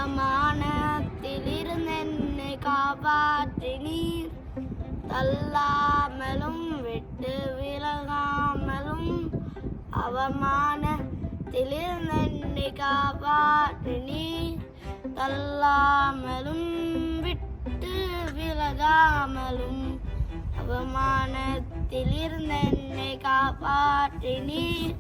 அவமானத்திலிருந்து என்னை காப்பாற்றினீர். தள்ளாமலும் விட்டு விலகாமலும் அவமானத்திலிருந்து என்னை காப்பாற்றினீர். தள்ளாமலும் விட்டு விலகாமலும் அவமானத்திலிருந்து என்னை காப்பாற்றினீர்.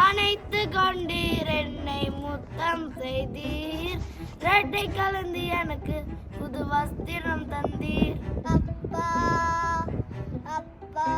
அணைத்து கொண்டீர், என்னை முத்தம் செய்தீர். இரட்டை கலந்து எனக்கு புது வஸ்திரம் தந்தீர். அப்பா அப்பா